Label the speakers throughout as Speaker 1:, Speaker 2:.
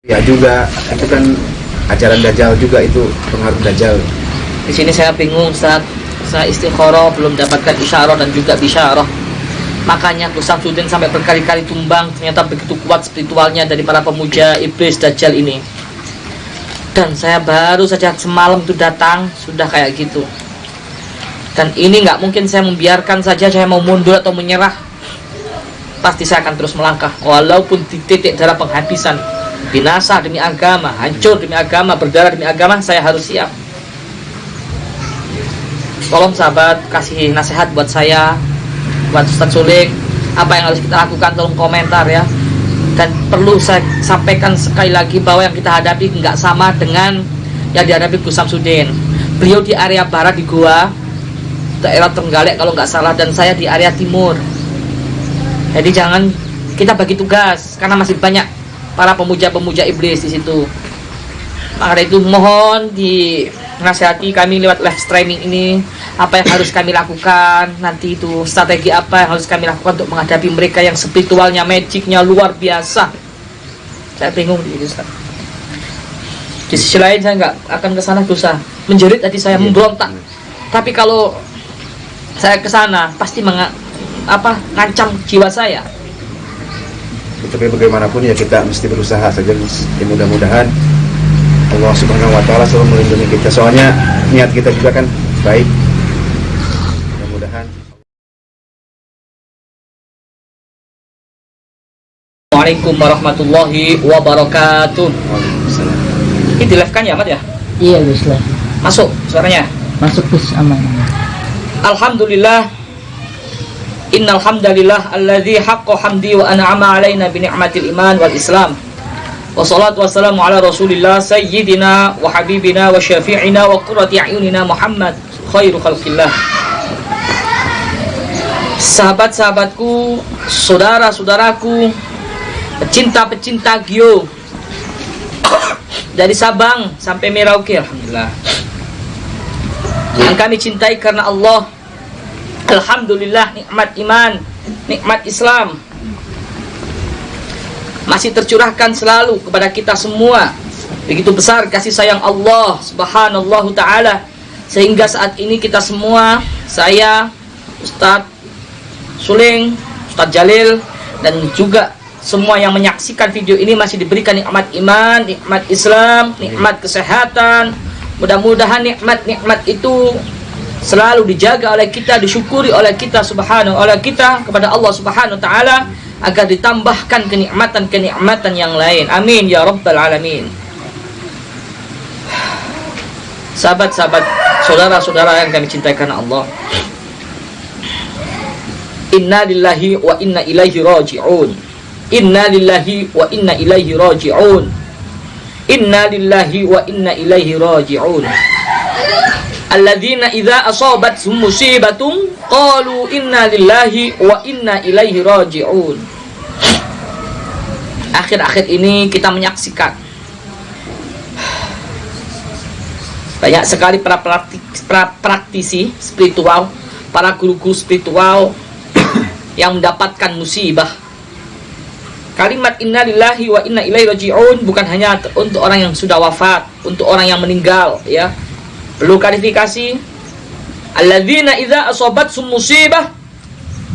Speaker 1: Ya juga, itu kan ajaran Dajjal juga, itu pengaruh Dajjal.
Speaker 2: Di sini saya bingung, Ustaz. Saya istikharah belum dapatkan isyarah dan juga bisyarah. Makanya Gus Samsudin sampai berkali-kali tumbang. Ternyata begitu kuat spiritualnya dari para pemuja iblis Dajjal ini. Dan saya baru saja semalam itu datang sudah kayak gitu. Dan ini nggak mungkin saya membiarkan saja saya mau mundur atau menyerah. Pasti saya akan terus melangkah walaupun di titik darah penghabisan. Binasa demi agama, hancur demi agama, berdarah demi agama, saya harus siap. Tolong sahabat kasih nasihat buat saya, buat Ustaz Sulik, apa yang harus kita lakukan, tolong komentar ya. Dan perlu saya sampaikan sekali lagi bahwa yang kita hadapi nggak sama dengan yang dihadapi Gus Samsudin. Beliau di area barat di Goa, daerah Trenggalek kalau nggak salah, dan saya di area timur. Jadi jangan kita bagi tugas karena masih banyak para pemuja-pemuja iblis di situ. Maka itu mohon dinasihati kami lewat live streaming ini, apa yang harus kami lakukan nanti, itu strategi apa yang harus kami lakukan untuk menghadapi mereka yang spiritualnya, magicnya luar biasa. Saya bingung di Ustaz. Di sisi lain saya nggak akan ke sana dosa, menjerit tadi saya memberontak. Tapi kalau saya ke sana pasti ngancam jiwa saya.
Speaker 1: Tapi bagaimanapun ya kita mesti berusaha saja. Mudah-mudahan Allah Subhanahu wa Ta'ala selalu melindungi kita. Soalnya niat kita juga kan baik. Mudah-mudahan.
Speaker 2: Assalamualaikum warahmatullahi wabarakatuh.
Speaker 1: Waalaikumsalam.
Speaker 2: Ini di live kan ya, Ahmad ya?
Speaker 3: Iya, Gus lah.
Speaker 2: Masuk suaranya.
Speaker 3: Masuk Gus, aman.
Speaker 2: Alhamdulillah. Innal hamdalillah alladzi haqqa hamdi wa an'ama 'alaina bi ni'matil iman wal islam. Wassalatu wassalamu ala Rasulillah sayyidina wa habibina wa syafi'ina wa qurrati a'yunina Muhammad khairu khalqillah. Sahabat-sahabatku, saudara-saudaraku, pecinta-pecinta Gio dari Sabang sampai Merauke, alhamdulillah. Yang kami cintai karena Allah. Alhamdulillah, nikmat iman, nikmat Islam masih tercurahkan selalu kepada kita semua. Begitu besar kasih sayang Allah Subhanahu Ta'ala, sehingga saat ini kita semua, saya, Ustadz Suling, Ustadz Jalil, dan juga semua yang menyaksikan video ini masih diberikan nikmat iman, nikmat Islam, nikmat kesehatan. Mudah-mudahan nikmat-nikmat itu selalu dijaga oleh kita, disyukuri oleh kita kepada Allah Subhanahu wa Ta'ala, agar ditambahkan kenikmatan-kenikmatan yang lain. Amin ya rabbal alamin. Sahabat-sahabat, saudara-saudara yang kami cintai karena Allah, inna lillahi wa inna ilaihi raji'un. Inna lillahi wa inna ilaihi raji'un. Inna lillahi wa inna ilaihi raji'un. Alladzina idza asabathum musibatun qalu inna lillahi wa inna ilaihi raji'un. Akhir-akhir ini kita menyaksikan banyak sekali para praktisi spiritual, para guru-guru spiritual yang mendapatkan musibah. Kalimat inna lillahi wa inna ilaihi raji'un bukan hanya untuk orang yang sudah wafat, untuk orang yang meninggal, ya. Perlu klarifikasi. Alladzina idza asabathum musibah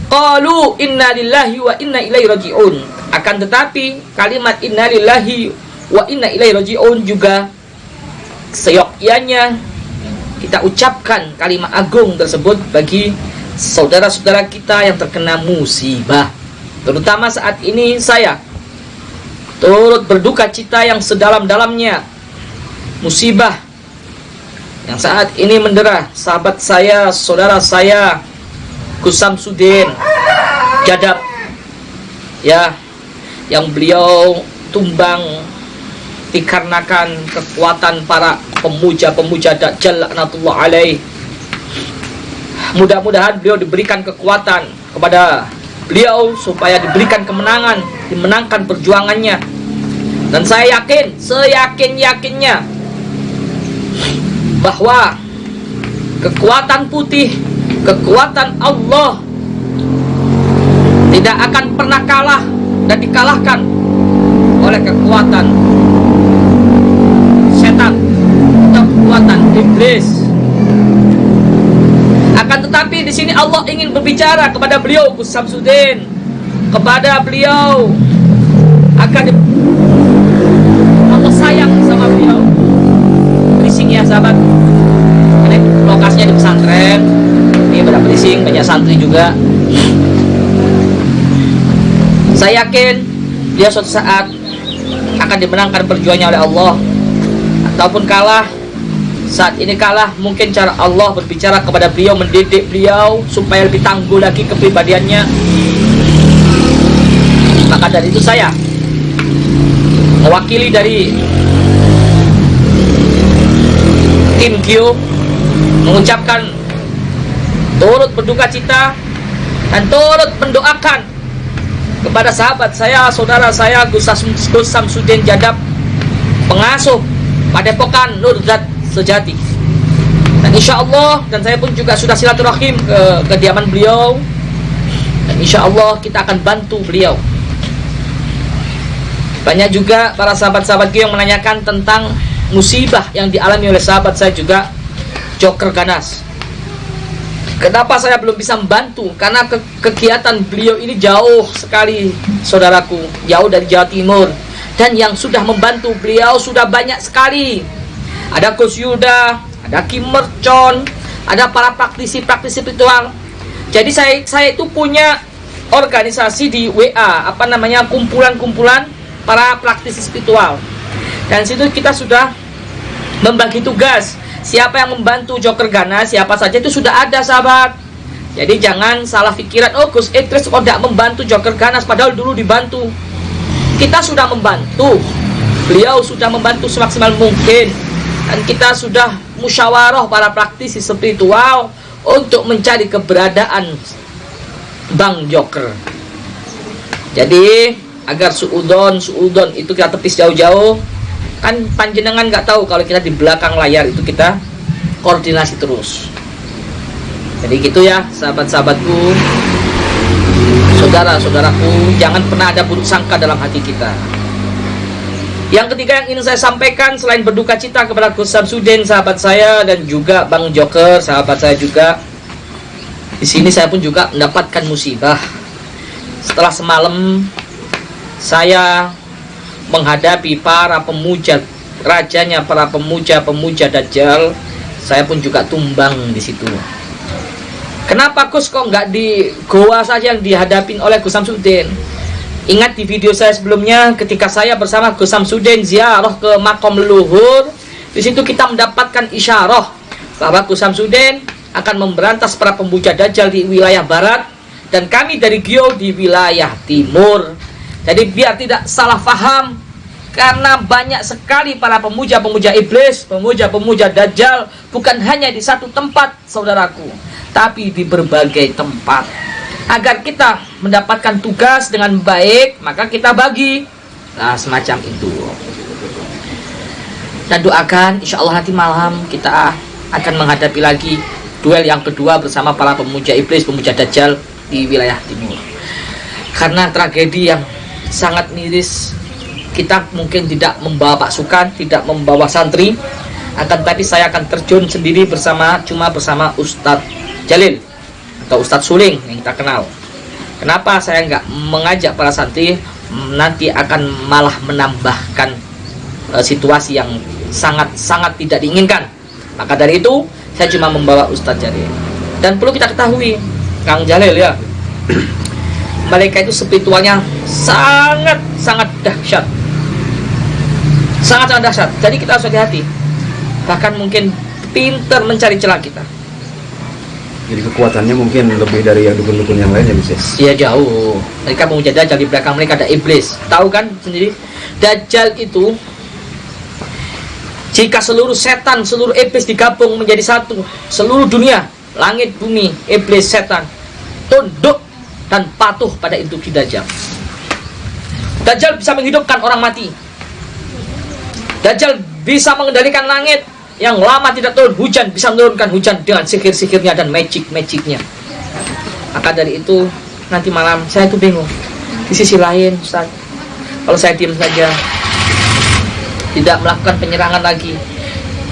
Speaker 2: qalu inna lillahi wa inna ilaihi raji'un. Akan tetapi kalimat inna lillahi wa inna ilaihi raji'un juga seyogyanya kita ucapkan kalimat agung tersebut bagi saudara-saudara kita yang terkena musibah. Terutama saat ini saya turut berduka cita yang sedalam-dalamnya musibah yang saat ini mendera sahabat saya, saudara saya, Gus Samsudin Jadab, ya, yang beliau tumbang dikarenakan kekuatan para pemuja-pemuja Dajjal laknatullah alaih. Mudah-mudahan beliau diberikan kekuatan kepada beliau supaya diberikan kemenangan, dimenangkan perjuangannya. Dan saya yakin, seyakin-yakinnya bahwa kekuatan putih, kekuatan Allah tidak akan pernah kalah dan dikalahkan oleh kekuatan Tapi di sini Allah ingin berbicara kepada beliau Gus Samsudin, kepada beliau akan Allah sayang sama beliau. Berising ya sahabat. Ini lokasinya di pesantren. Ini pada berising, banyak santri juga. Saya yakin dia suatu saat akan dimenangkan perjuangannya oleh Allah. Ataupun kalah, saat ini kalah, mungkin cara Allah berbicara kepada beliau, mendidik beliau supaya lebih tangguh lagi kepribadiannya. Maka dari itu saya mewakili dari tim Gio mengucapkan turut berduka cita dan turut mendoakan kepada sahabat saya, saudara saya Gus Samsudin Jadab, pengasuh Padepokan Nur Zat Sejati. Dan insya Allah, dan saya pun juga sudah silaturahim ke kediaman beliau, dan insya Allah kita akan bantu beliau. Banyak juga para sahabat-sahabat yang menanyakan tentang musibah yang dialami oleh sahabat saya juga, Joker Ganas. Kenapa saya belum bisa membantu? Karena kegiatan beliau ini jauh sekali, saudaraku, jauh dari Jawa Timur. Dan yang sudah membantu beliau sudah banyak sekali. Ada Gus Yuda, ada Kim Mercon, ada para praktisi-praktisi spiritual. Jadi saya itu punya organisasi di WA, kumpulan-kumpulan para praktisi spiritual. Dan situ kita sudah membagi tugas. Siapa yang membantu Joker Ganas, siapa saja itu sudah ada, sahabat. Jadi jangan salah pikiran, oh Gus Idris kok tidak membantu Joker Ganas, padahal dulu dibantu. Kita sudah membantu, beliau sudah membantu semaksimal mungkin, dan kita sudah musyawarah para praktisi spiritual untuk mencari keberadaan Bang Joker. Jadi agar suudon itu kita tepis jauh-jauh. Kan panjenengan nggak tahu kalau kita di belakang layar itu kita koordinasi terus. Jadi gitu ya sahabat-sahabatku, saudara-saudaraku, jangan pernah ada buruk sangka dalam hati kita. Yang ketiga yang ingin saya sampaikan, selain berduka cita kepada Gus Samsudin sahabat saya, dan juga Bang Joker sahabat saya juga, di sini saya pun juga mendapatkan musibah. Setelah semalam saya menghadapi para pemuja rajanya, para pemuja Dajjal, saya pun juga tumbang di situ. Kenapa Gus kok nggak di goa saja yang dihadapin oleh Gus Samsudin? Ingat di video saya sebelumnya ketika saya bersama Gus Samsudin ziarah ke makom leluhur, di situ kita mendapatkan isyarah bahwa Gus Samsudin akan memberantas para pemuja Dajjal di wilayah barat, dan kami dari Gio di wilayah timur. Jadi biar tidak salah paham, karena banyak sekali para pemuja-pemuja iblis, pemuja-pemuja Dajjal, bukan hanya di satu tempat, saudaraku, tapi di berbagai tempat. Agar kita mendapatkan tugas dengan baik, maka kita bagi. Nah, semacam itu. Dan doakan, insya Allah nanti malam kita akan menghadapi lagi duel yang kedua bersama para pemuja iblis, pemuja Dajjal di wilayah timur. Karena tragedi yang sangat miris, kita mungkin tidak membawa pasukan, tidak membawa santri, akan tapi saya akan terjun sendiri bersama Ustadz Jalil atau Ustadz Suling yang kita kenal. Kenapa saya nggak mengajak para santri? Nanti akan malah menambahkan situasi yang sangat tidak diinginkan. Maka dari itu saya cuma membawa Ustadz Jalil. Dan perlu kita ketahui, Kang Jalil ya, mereka itu spiritualnya sangat dahsyat, sangat dahsyat. Jadi kita harus hati-hati, bahkan mungkin pintar mencari celah kita.
Speaker 1: Jadi kekuatannya mungkin lebih dari yang dukun-dukun yang lain ya, bisa?
Speaker 2: Iya, jauh. Mereka memuja Dajjal, di belakang mereka ada iblis. Tahu kan sendiri, Dajjal itu jika seluruh setan, seluruh iblis digabung menjadi satu, seluruh dunia, langit, bumi, iblis, setan, tunduk dan patuh pada instruksi Dajjal. Dajjal bisa menghidupkan orang mati. Dajjal bisa mengendalikan langit yang lama tidak turun hujan, bisa menurunkan hujan dengan sihir-sihirnya dan magic-magicnya. Maka dari itu nanti malam saya tuh bingung. Di sisi lain, Ustaz, kalau saya diam saja, tidak melakukan penyerangan lagi,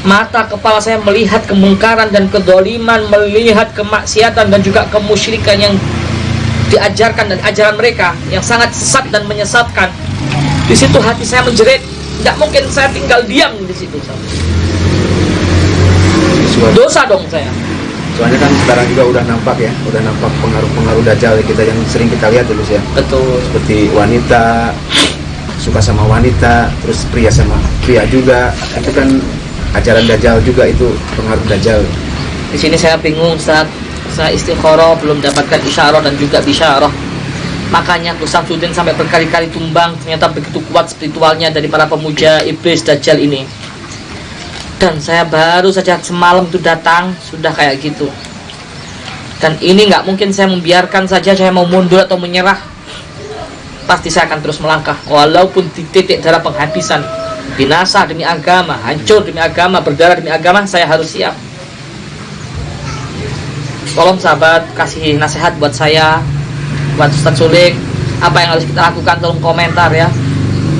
Speaker 2: Mata kepala saya melihat kemungkaran dan kedoliman, melihat kemaksiatan dan juga kemusyrikan yang diajarkan dan ajaran mereka yang sangat sesat dan menyesatkan. Di situ hati saya menjerit. Tidak mungkin saya tinggal diam di situ. Dosa dong saya.
Speaker 1: Soalnya kan sekarang juga udah nampak pengaruh-pengaruh dajjal kita yang sering kita lihat dulu ya.
Speaker 2: Betul.
Speaker 1: Seperti wanita suka sama wanita, terus pria sama pria juga. Itu kan ajaran dajjal juga, itu pengaruh dajjal.
Speaker 2: Di sini saya bingung, Ustaz. Saya istikharah belum dapatkan isyarah dan juga bisyarah. Makanya Gus Samsudin sampai berkali-kali tumbang. Ternyata begitu kuat spiritualnya dari para pemuja iblis dajjal ini. Dan saya baru saja semalam itu datang sudah kayak gitu. Dan ini nggak mungkin saya membiarkan saja saya mau mundur atau menyerah. Pasti saya akan terus melangkah walaupun di titik darah penghabisan, binasa demi agama, hancur demi agama, berdarah demi agama, saya harus siap. Tolong sahabat kasih nasihat buat saya, buat Ustaz Sulik, apa yang harus kita lakukan, tolong komentar ya.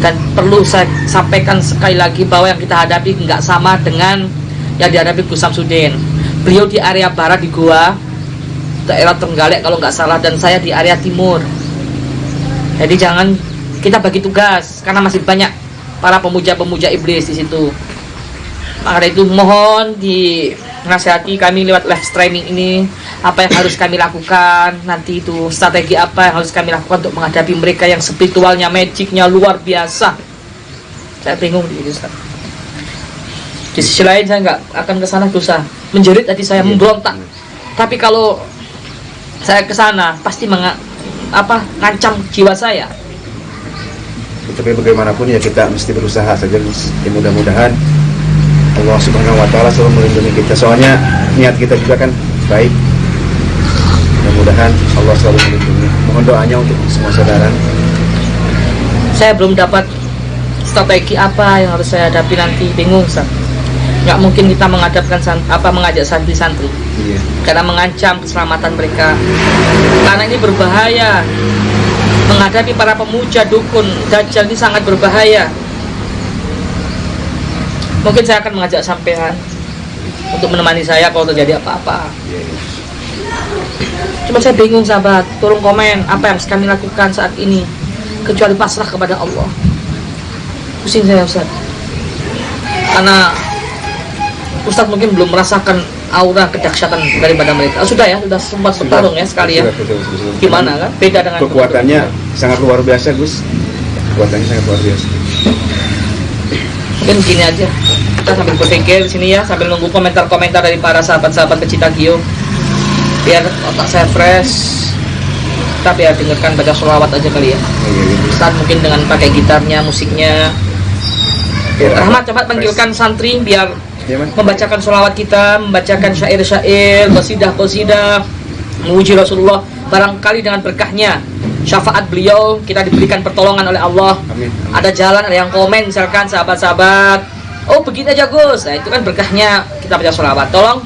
Speaker 2: Dan perlu saya sampaikan sekali lagi bahwa yang kita hadapi nggak sama dengan yang dihadapi Gus Samsudin. Beliau di area barat di Goa, daerah Trenggalek kalau nggak salah, dan saya di area timur. Jadi jangan kita bagi tugas karena masih banyak para pemuja-pemuja iblis di situ. Maka itu mohon dinasihati kami lewat live streaming ini, apa yang harus kami lakukan nanti, itu strategi apa yang harus kami lakukan untuk menghadapi mereka yang spiritualnya, magicnya luar biasa. Saya bingung di Ustaz. Di sisi lain saya nggak akan ke sana dosa, menjerit hati saya, memberontak. Tapi kalau saya ke sana pasti ngancam jiwa saya.
Speaker 1: Tapi bagaimanapun ya kita mesti berusaha saja. Ya, mudah-mudahan Allah Subhanahu wa Ta'ala selalu melindungi kita. Soalnya niat kita juga kan baik. Mudah-mudahan Allah selalu melindungi. Mohon doanya untuk semua saudara.
Speaker 2: Saya belum dapat strategi apa yang harus saya hadapi nanti, bingung Ustaz. Nggak mungkin kita mengajak santri-santri.
Speaker 1: Iya.
Speaker 2: Karena mengancam keselamatan mereka. Karena ini berbahaya. Menghadapi para pemuja dukun dajjal ini sangat berbahaya. Mungkin saya akan mengajak sampean untuk menemani saya kalau terjadi apa-apa. Cuma saya bingung sahabat, tolong komen apa yang harus kami lakukan saat ini, kecuali pasrah kepada Allah. Pusing saya Ustaz, karena Ustaz mungkin belum merasakan aura kedahsyatan daripada mereka. Sudah ya, sudah sempat bertarung ya sekali ya. Gimana kan? Beda dengan
Speaker 1: kekuatannya sangat luar biasa Gus. Kekuatannya sangat luar biasa.
Speaker 2: Mungkin gini aja, kita sambil berpikir di sini ya, sambil nunggu komentar-komentar dari para sahabat-sahabat pecinta Gio, biar otak saya fresh. Tapi ya dengarkan baca sholawat aja kali ya. Ustaz mungkin dengan pakai gitarnya, musiknya. Rahmat cepat panggilkan santri biar membacakan sholawat kita, membacakan syair-syair, qasidah-qasidah, memuji Rasulullah. Barangkali dengan berkahnya, syafaat beliau, kita diberikan pertolongan oleh Allah.
Speaker 1: Amin.
Speaker 2: Ada jalan, ada yang komen misalkan sahabat-sahabat, oh begini aja Gus, nah itu kan berkahnya kita baca sholawat. Tolong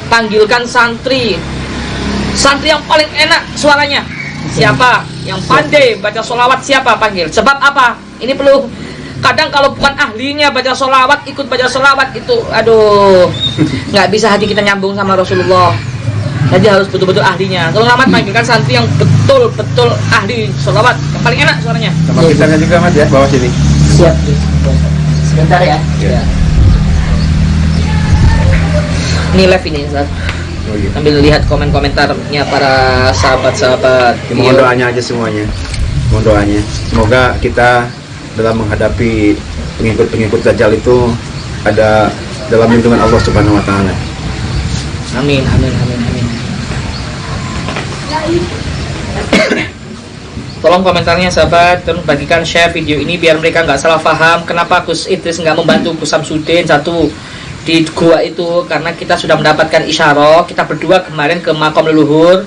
Speaker 2: panggilkan santri yang paling enak suaranya. Siapa yang pandai baca sholawat, siapa panggil. Sebab apa? Ini perlu. Kadang kalau bukan ahlinya baca sholawat, ikut baca sholawat itu, aduh, nggak bisa hati kita nyambung sama Rasulullah. Jadi harus betul-betul ahlinya. Tolong Ahmad panggilkan santri yang betul-betul ahli sholawat, yang paling enak suaranya.
Speaker 1: Sama gitarnya juga Ahmad ya, bawa sini.
Speaker 3: Siap. Sebentar ya.
Speaker 1: Ya.
Speaker 2: Ini live ini Ustaz.
Speaker 1: Oh, iya.
Speaker 2: Sambil lihat komen-komentarnya para sahabat-sahabat.
Speaker 1: Mohon doanya aja semuanya. Mohon doanya. Semoga kita dalam menghadapi pengikut-pengikut dajjal itu ada dalam lindungan Allah Subhanahu wa Ta'ala.
Speaker 2: Amin, amin, amin, amin. Tolong komentarnya sahabat, tolong bagikan share video ini biar mereka nggak salah paham kenapa Gus Idris nggak membantu Gus Samsudin satu di gua itu, karena kita sudah mendapatkan isyarah. Kita berdua kemarin ke makam leluhur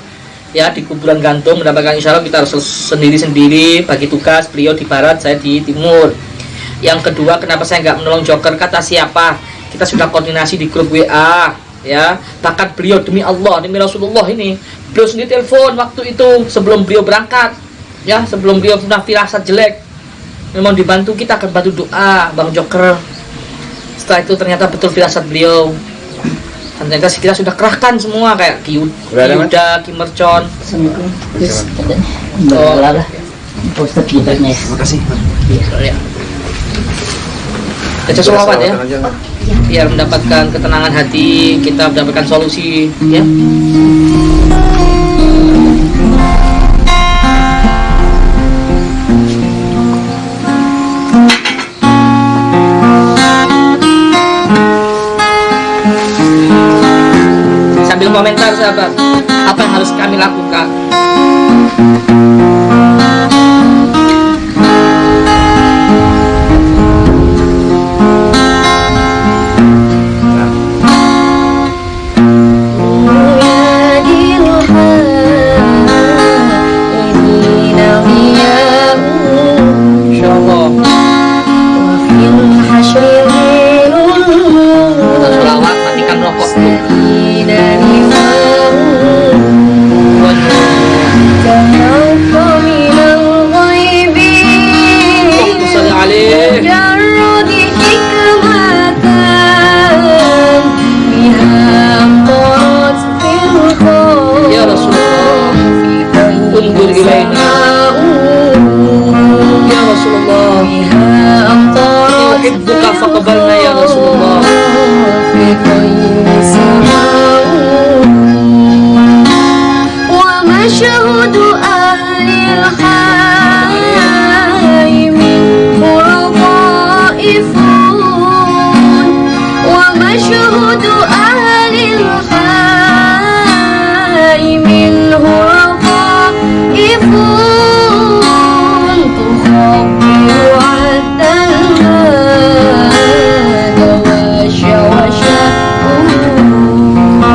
Speaker 2: ya, di kuburan gantung mendapatkan isyarah. Kita harus sendiri-sendiri bagi tugas, beliau di barat, saya di timur. Yang kedua, kenapa saya nggak menolong Joker, kata siapa? Kita sudah koordinasi di grup WA ya, bahkan beliau demi Allah, demi Rasulullah ini, beliau sendiri telepon waktu itu sebelum beliau berangkat ya, sebelum beliau punya firasat jelek, memang dibantu, kita akan bantu doa Bang Joker. setelah itu ternyata betul firasat beliau. Dan ternyata kita sudah kerahkan semua kayak Ki
Speaker 1: Udah ada, Mas?
Speaker 2: Yuda, Ki Mercon.
Speaker 3: Assalamualaikum. Terus
Speaker 1: Silakan.
Speaker 3: katanya lah. Pak Ustadz gitarnya ya.
Speaker 1: Terima kasih.
Speaker 2: Ya. Baca sholawat ya, biar mendapatkan ketenangan hati, kita mendapatkan solusi ya. Sambil komentar sahabat, apa yang harus kami lakukan? Sholawat, matikan rokok dulu. Allahumma sholli alaihi. Ya Rasulullah, undur ilaina. Ya Rasulullah, uhibbuka faqbalna ya Rasulullah.
Speaker 4: ومشهد أهل الحي منه طائفون ومشهد أهل الحي منه طائفون تخبر عد المال وشوشة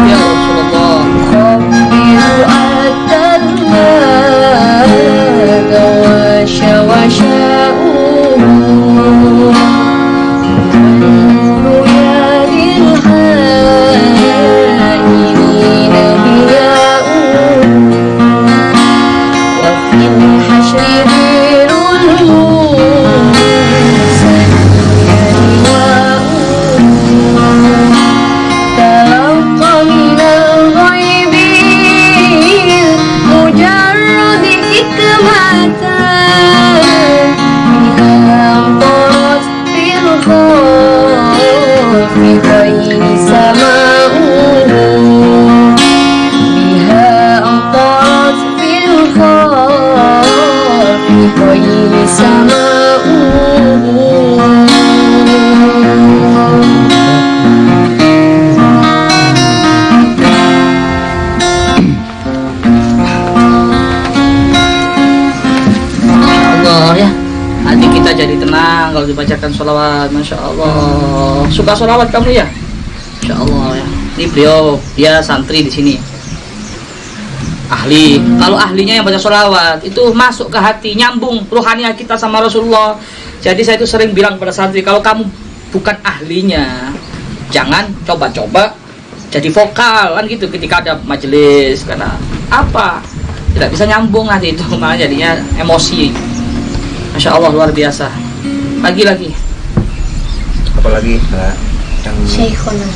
Speaker 2: Ya Rasulullah, Allah ya, hati kita jadi tenang kalau dibacakan sholawat. Masya Allah, suka sholawat kamu ya? Masya Allah ya. Ini beliau, dia santri di sini, ahli. Kalau ahlinya yang baca sholawat itu masuk ke hati, nyambung rohaniah kita sama Rasulullah. Jadi saya itu sering bilang pada santri, kalau kamu bukan ahlinya, jangan coba-coba jadi vokal kan gitu ketika ada majelis, karena apa? Tidak bisa nyambung nanti itu, malah jadinya emosi. Masya Allah, luar biasa. Lagi-lagi.
Speaker 1: Apalagi yang
Speaker 4: Syekhuna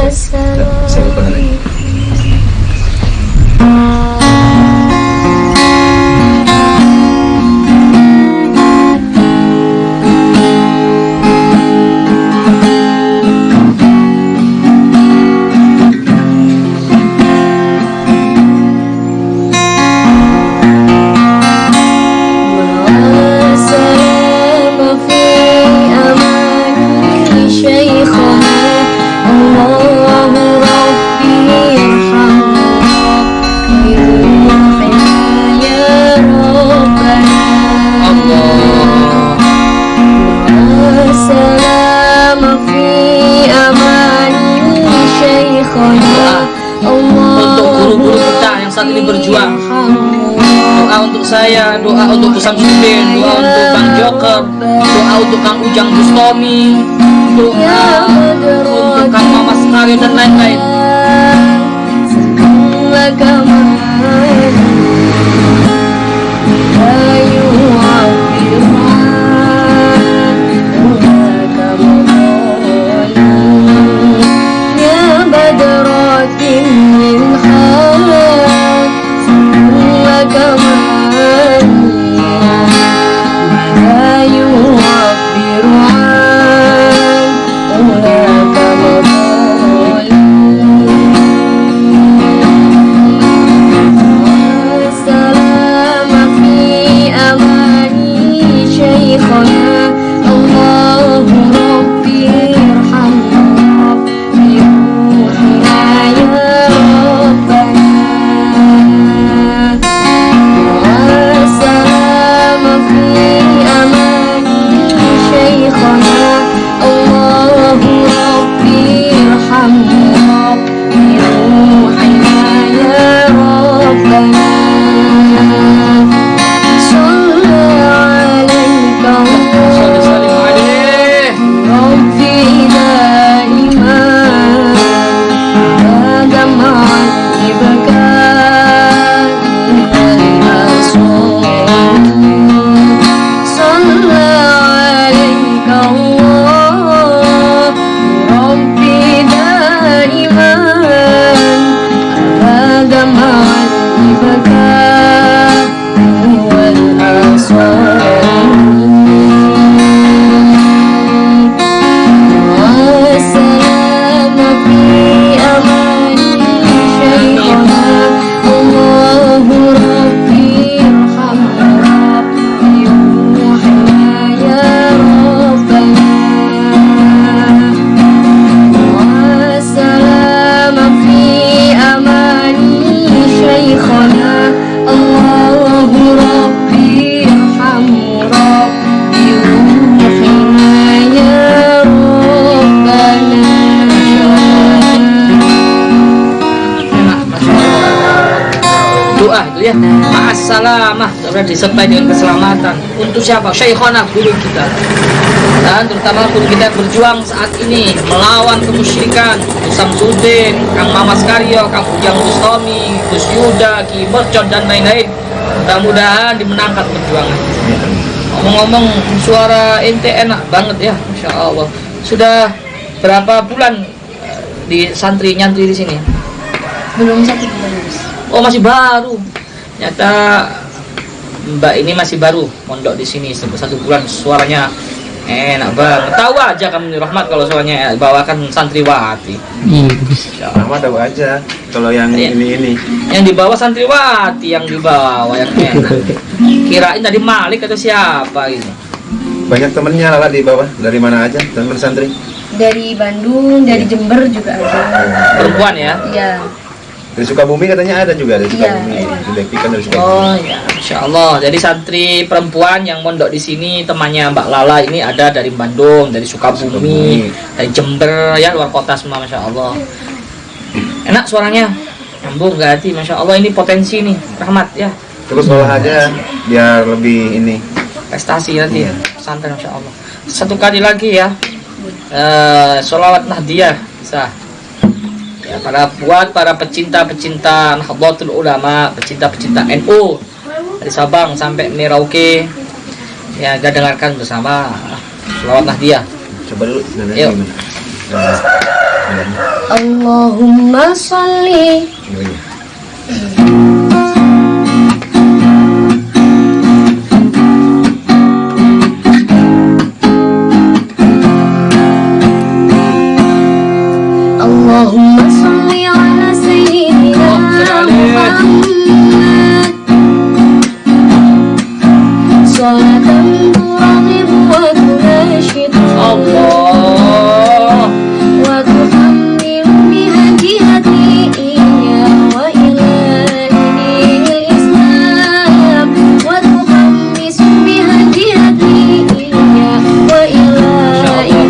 Speaker 1: saya lupa lagi.
Speaker 2: Untuk guru-guru kita yang saat ini berjuang, doa untuk saya, doa untuk Usam Sudin, doa untuk Bang Joker, doa untuk Kang Ujang Bustomi, doa untuk Kang Mamas Karyo dan lain-lain.
Speaker 4: لك
Speaker 2: ma'assalamah, sudah disertai dengan keselamatan. Untuk siapa? Syekhona, guru kita. Dan terutama guru kita yang berjuang saat ini melawan kemusyrikan, Samsudin, Kang Mamas Karyo, Kang Ujang Bustami, Gus Yuda, Ki Mercon dan lain-lain. Mudah-mudahan dimenangkan perjuangan. Ngomong-ngomong, suara ente enak banget ya, Masya Allah. Sudah berapa bulan di santri nyantri di sini?
Speaker 4: Belum 1 bulan, Gus.
Speaker 2: Oh, masih baru. Nyata Mbak ini masih baru mondok di sini 1 bulan, suaranya enak banget. Tahu aja kamu Rahmat kalau suaranya bawakan santriwati.
Speaker 1: Rahmat tahu aja kalau yang
Speaker 2: Iya.
Speaker 1: ini.
Speaker 2: Yang dibawa santriwati, yang dibawa yang enak. Kirain tadi Malik atau siapa gitu.
Speaker 1: Banyak temennya Lala di bawah. Dari mana aja teman santri?
Speaker 4: Dari Bandung, dari Jember juga ada.
Speaker 2: Perempuan ya.
Speaker 4: Iya.
Speaker 1: Dari Sukabumi katanya ada juga dari
Speaker 4: Iya,
Speaker 1: Sukabumi.
Speaker 4: ada.
Speaker 1: Sudah kan dari Sukabumi.
Speaker 2: Oh ya, Masya Allah. Jadi santri perempuan yang mondok di sini temannya Mbak Lala ini ada dari Bandung, dari Sukabumi, dari Jember ya, luar kota semua, Masya Allah. Enak suaranya, nyambung gak hati, Masya Allah. Ini potensi nih, Rahmat ya,
Speaker 1: Terus olah aja biar lebih ini.
Speaker 2: prestasi nanti
Speaker 1: Iya.
Speaker 2: pesantren, Masya Allah. Satu kali lagi ya, sholawat Nahdiyah bisa. Ya, para pecinta-pecinta Nahdlatul Ulama, pecinta-pecinta NU dari Sabang sampai Merauke, ya kita dengarkan bersama sholawat Nahdiyah.
Speaker 1: Coba dulu nanya
Speaker 2: Yuk.
Speaker 1: gimana. Nadanya.
Speaker 4: Allahumma sholli
Speaker 1: Oh, iya.
Speaker 4: Allahumma sholli ala sayyidina Muhammad Salatan turaghibu wa tunashidu
Speaker 2: Allah.
Speaker 4: wa tuhammilu biha jihati iya wa ila dinil Islam wa tuhammisu biha jihati iya wa ila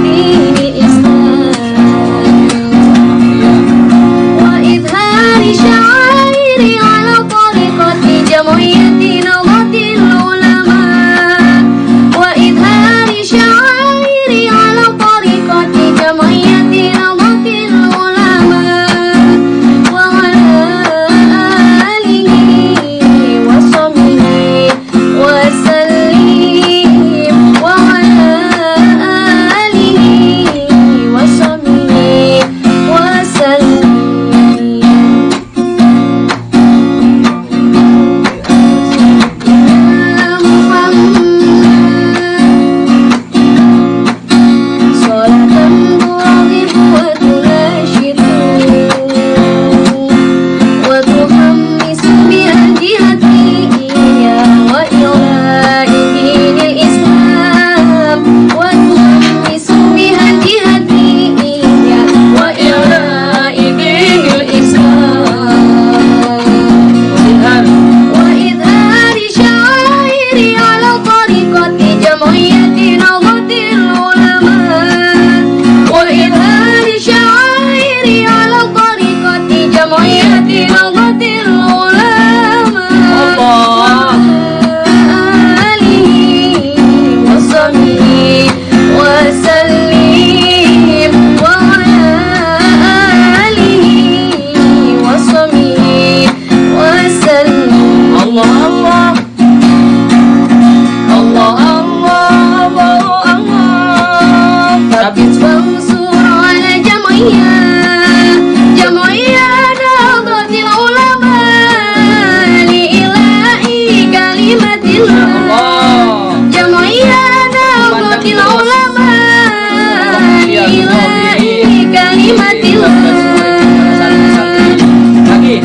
Speaker 4: dinil Islam وإظهار شعائري على طريقة جمعية نهضة العلماء وإظهار شعائري على طريقة جمعية نهضة العلماء وعلى آله وصحبه وسلم وعلى آله وصحبه وسلم وإظهار شعائري على طريقة جمعية نهضة العلماء وإظهار شعائري على طريقة جمعية نهضة العلماء
Speaker 2: Allah.
Speaker 4: آله وصحبه وسلم وعلى آله وصحبه وسلم
Speaker 2: Allah, Allah. Allah, Allah, Allah. Tapi
Speaker 4: فانصر على جمعية نهضة العلماء لإعلاء كلمة الله
Speaker 2: Allah.
Speaker 4: جمعية نهضة العلماء لإعلاء كلمة الله
Speaker 2: Lagi.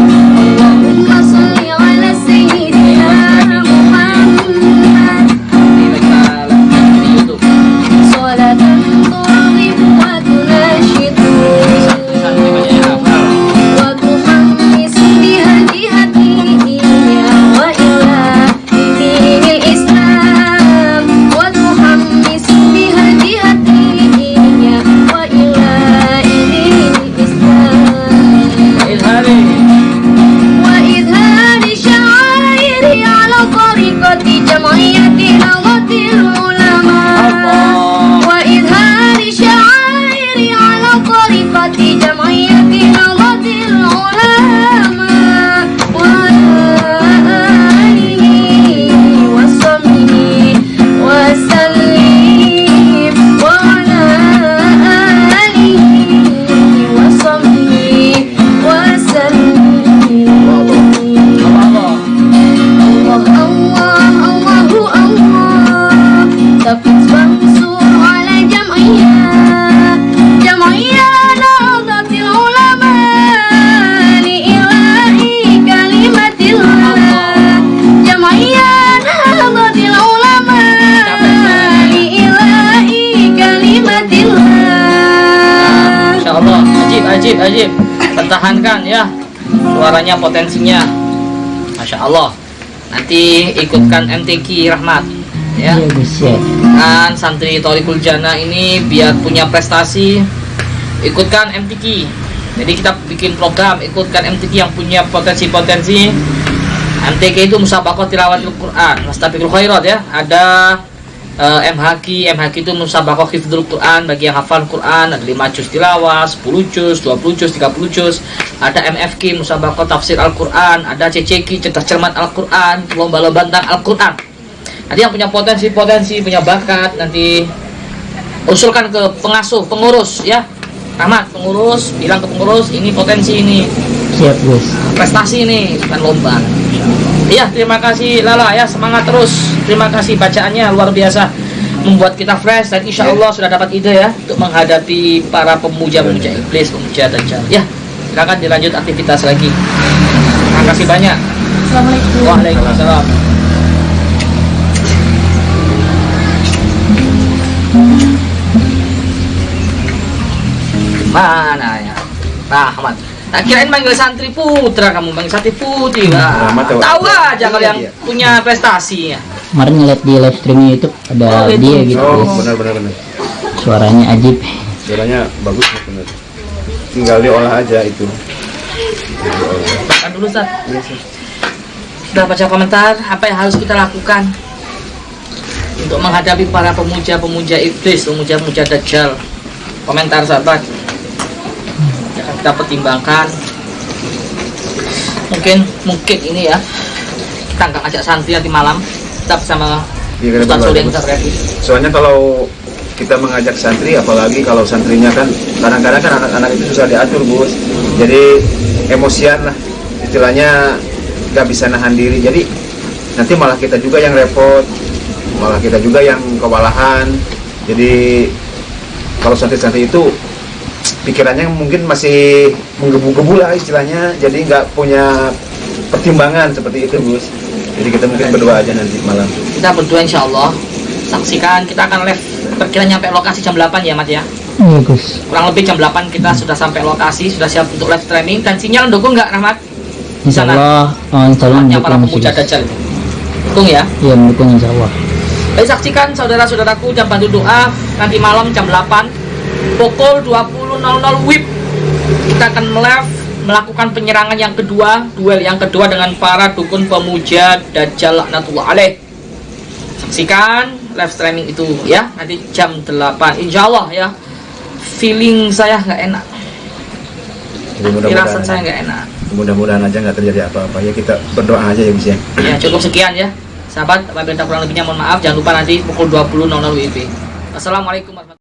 Speaker 4: اللهم صل على سيدنا محمد
Speaker 2: Ini lagi di YouTube.
Speaker 4: صلاة ترغب وتناشد
Speaker 2: Santri banyak yang hafal.
Speaker 4: وتحمس بها جهتي وإلى دين الإسلام على طريقة جمعية نهضة العلماء وإظهار شعائر على طريقة جمعية نهضة العلماء وعلى آله وصحبه وسلم وعلى آله وصحبه وسلم تفوز منصور على جمعية نهضة العلماء لإعلاء كلمة الله جمعية نهضة العلماء لإعلاء كلمة الله.
Speaker 2: Masya Allah, ajib. Pertahankan ya suaranya, potensinya. Masya Allah. Nanti ikutkan MTQ Rahmat ya.
Speaker 3: Iya Gus ya.
Speaker 2: Kan santri Thoriqul Jannah ini biar punya prestasi, ikutkan MTQ. Jadi kita bikin program, ikutkan MTQ yang punya potensi-potensi. MTQ itu musabaqah tilawatil Quran, Mustafiqul Khairat ya. Ada MHQ itu musabaqah hifdzul Quran bagi yang hafal Quran, ada 5 juz tilawah, 10 juz, 20 juz, 30 juz. Ada MFQ musabaqah tafsir Al-Quran, ada CCQ cerdas cermat Al-Quran, lomba-lomba tentang Al-Quran. Nanti yang punya potensi, punya bakat, nanti usulkan ke pengurus ya. Rahmat, pengurus, bilang ke pengurus, ini potensi ini,
Speaker 3: Siap Gus.
Speaker 2: prestasi ini, bukan lomba. Iya, terima kasih Lala ya, semangat terus. Terima kasih bacaannya luar biasa, membuat kita fresh dan insya Allah sudah dapat ide ya untuk menghadapi para pemuja-pemuja iblis, pemuja dajjal. Ya, silakan dilanjut aktivitas lagi. Terima kasih banyak.
Speaker 4: Assalamualaikum.
Speaker 2: Waalaikumsalam. Mana ya? Rahmat. Nah, kirain manggil santri putra, kamu manggil santri putri.
Speaker 1: Rahmat tahu.
Speaker 2: Tahu aja kalau yang
Speaker 1: Iya.
Speaker 2: punya prestasi ya.
Speaker 3: Kemarin ngeliat di live streaming YouTube ada
Speaker 2: Oh, gitu.
Speaker 3: dia gitu
Speaker 1: Oh,
Speaker 3: Gus.
Speaker 1: benar.
Speaker 3: Suaranya ajib.
Speaker 1: Suaranya bagus benar. Tinggal diolah aja itu.
Speaker 2: Kan dulu Ustaz.
Speaker 1: Iya, sih.
Speaker 2: Sudah baca komentar apa yang harus kita lakukan untuk menghadapi para pemuja-pemuja iblis, pemuja-pemuja dajjal. Komentar sahabat. Akan kita pertimbangkan. Mungkin ini ya. Kita nggak ajak santri nanti malam. Kita bersama
Speaker 1: Iya, kan,
Speaker 2: Ustaz
Speaker 1: benar,
Speaker 2: Soleh,
Speaker 1: bagus.
Speaker 2: Ustaz Revi.
Speaker 1: Soalnya kalau kita mengajak santri, apalagi kalau santrinya kan kadang-kadang kan anak-anak itu susah diatur Gus, jadi emosian lah istilahnya, nggak bisa nahan diri, jadi nanti malah kita juga yang repot, malah kita juga yang kewalahan. Jadi kalau santri-santri itu pikirannya mungkin masih menggebu-gebu lah istilahnya, jadi nggak punya pertimbangan seperti itu Gus. Jadi kita mungkin berdoa aja nanti malam.
Speaker 2: Kita berdoa insya Allah. Saksikan, kita akan live perkiraan nyampe lokasi jam 8 ya Mat ya.
Speaker 3: Iya Gus.
Speaker 2: Kurang lebih jam 8 kita sudah sampai lokasi, sudah siap untuk live streaming. Dan sinyal mendukung nggak Rahmat?
Speaker 3: Insya Allah
Speaker 2: Tempatnya para
Speaker 3: mendukung
Speaker 2: pemuja
Speaker 3: Gus.
Speaker 2: dajjal itu. Dukung ya.
Speaker 3: Iya mendukung insya Allah.
Speaker 2: Baik, saksikan saudara-saudaraku, jam bantu doa nanti malam jam 8 pukul 20.00 WIB. Kita akan live melakukan penyerangan yang kedua, duel yang kedua dengan para dukun pemuja dajjal laknatullah alaih. Saksikan live streaming itu ya, nanti jam 8 insya Allah ya. Feeling saya nggak enak,
Speaker 1: Jadi
Speaker 2: firasat saya nggak enak.
Speaker 1: mudah-mudahan aja nggak terjadi apa-apa ya, kita berdoa aja ya Gus ya.
Speaker 2: Ya cukup sekian ya sahabat, apabila kurang lebihnya mohon maaf. Jangan lupa nanti pukul 20.00 WIB. Assalamualaikum warahmatullahi wabarakatuh.